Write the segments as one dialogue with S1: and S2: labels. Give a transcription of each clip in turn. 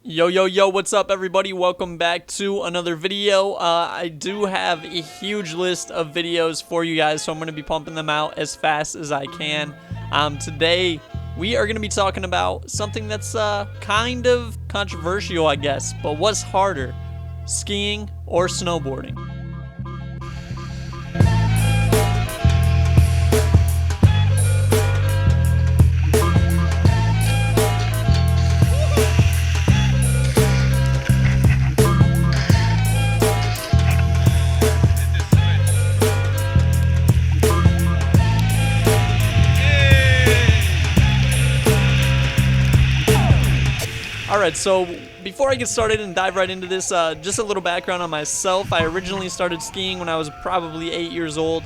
S1: Yo, what's up everybody? Welcome back to another video. I do have a huge list of videos for you guys, so I'm going to be pumping them out as fast as I can. Today, we are going to be talking about something that's kind of controversial, I guess, but what's harder, skiing or snowboarding? Alright, so before I get started and dive right into this, just a little background on myself. I originally started skiing when I was probably 8 years old.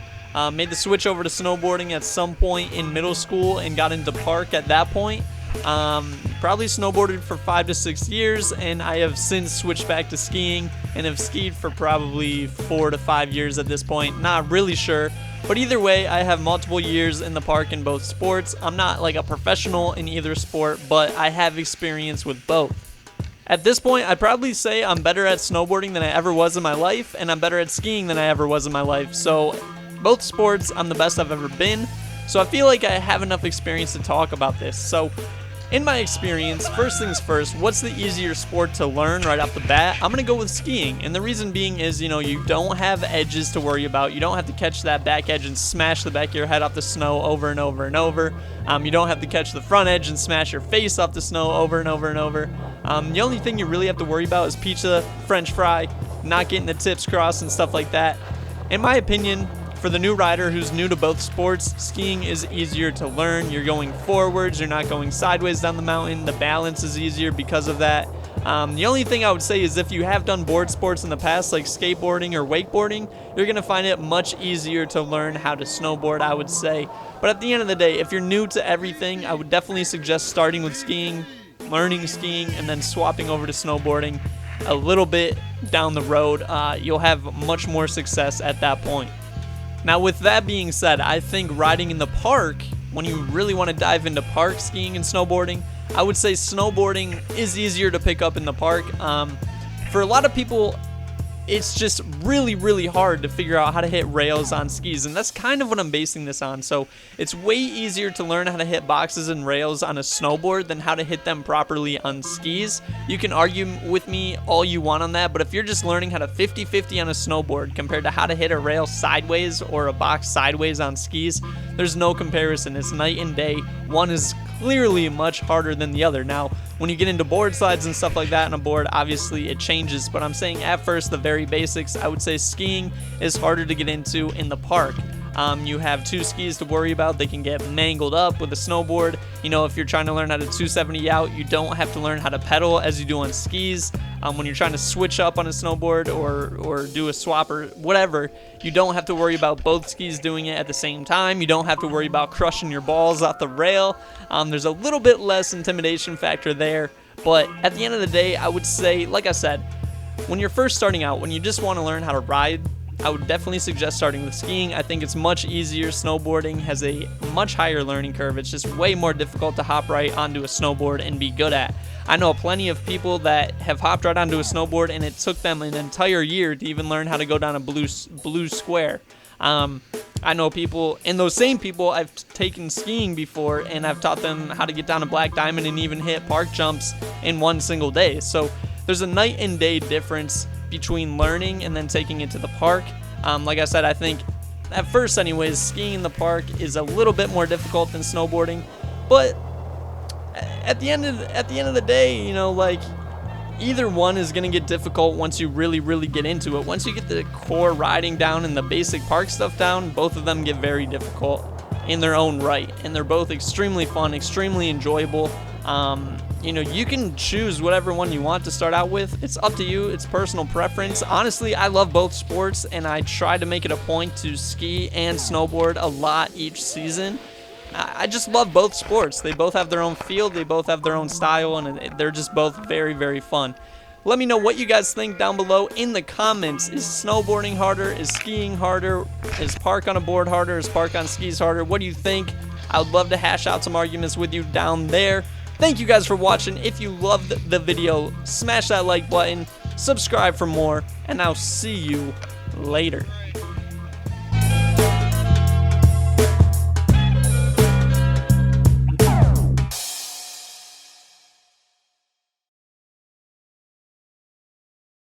S1: Made the switch over to snowboarding at some point in middle school and got into park at that point. Probably snowboarded for 5 to 6 years, and I have since switched back to skiing and have skied for probably 4 to 5 years at this point. Not really sure. But either way, I have multiple years in the park in both sports. I'm not like a professional in either sport, but I have experience with both. At this point, I'd probably say I'm better at snowboarding than I ever was in my life, and I'm better at skiing than I ever was in my life. So both sports, I'm the best I've ever been. So I feel like I have enough experience to talk about this. So in my experience, first things first, what's the easier sport to learn right off the bat? I'm going to go with skiing. And the reason being is, you don't have edges to worry about. You don't have to catch that back edge and smash the back of your head off the snow over and over and over. You don't have to catch the front edge and smash your face off the snow over and over and over. The only thing you really have to worry about is pizza, French fry, not getting the tips crossed and stuff like that. In my opinion, for the new rider who's new to both sports, skiing is easier to learn. You're going forwards, you're not going sideways down the mountain. The balance is easier because of that. The only thing I would say is if you have done board sports in the past, like skateboarding or wakeboarding, you're going to find it much easier to learn how to snowboard, I would say. But at the end of the day, if you're new to everything, I would definitely suggest starting with skiing, learning skiing, and then swapping over to snowboarding a little bit down the road. You'll have much more success at that point. Now, with that being said, I think riding in the park, when you really want to dive into park skiing and snowboarding, I would say snowboarding is easier to pick up in the park. For a lot of people, it's just really hard to figure out how to hit rails on skis, and that's kind of what I'm basing this on. So it's way easier to learn how to hit boxes and rails on a snowboard than how to hit them properly on skis. You can argue with me all you want on that, but if you're just learning how to 50-50 on a snowboard compared to how to hit a rail sideways or a box sideways on skis, there's no comparison. It's night and day. One is clearly much harder than the other. Now, when you get into board slides and stuff like that on a board, obviously it changes, but I'm saying at first the very basics, I would say skiing is harder to get into in the park. You have two skis to worry about. They can get mangled up with a snowboard. If you're trying to learn how to 270 out, you don't have to learn how to pedal as you do on skis. When you're trying to switch up on a snowboard or do a swap or whatever, you don't have to worry about both skis doing it at the same time. You don't have to worry about crushing your balls off the rail. There's a little bit less intimidation factor there, but at the end of the day, I would say, like I said, when you're first starting out, when you just want to learn how to ride, I would definitely suggest starting with skiing. I think it's much easier. Snowboarding has a much higher learning curve. It's just way more difficult to hop right onto a snowboard and be good at. I know plenty of people that have hopped right onto a snowboard and it took them an entire year to even learn how to go down a blue square. I know people, and those same people I've taken skiing before, and I've taught them how to get down a black diamond and even hit park jumps in one single day. So there's a night and day difference between learning and then taking it to the park. Like I said, I think at first anyways, skiing in the park is a little bit more difficult than snowboarding, but at the end of the day, either one is going to get difficult once you really get into it. Once you get the core riding down and the basic park stuff down, both of them get very difficult in their own right, and they're both extremely fun, extremely enjoyable. You can choose whatever one you want to start out with. It's up to you. It's personal preference. Honestly, I love both sports, and I try to make it a point to ski and snowboard a lot each season. I just love both sports. They both have their own feel. They both have their own style, and they're just both very fun. Let me know what you guys think down below in the comments. Is snowboarding harder? Is skiing harder? Is park on a board harder? Is park on skis harder? What do you think? I would love to hash out some arguments with you down there. Thank you guys for watching. If you loved the video, smash that like button, subscribe for more, and I'll see you later.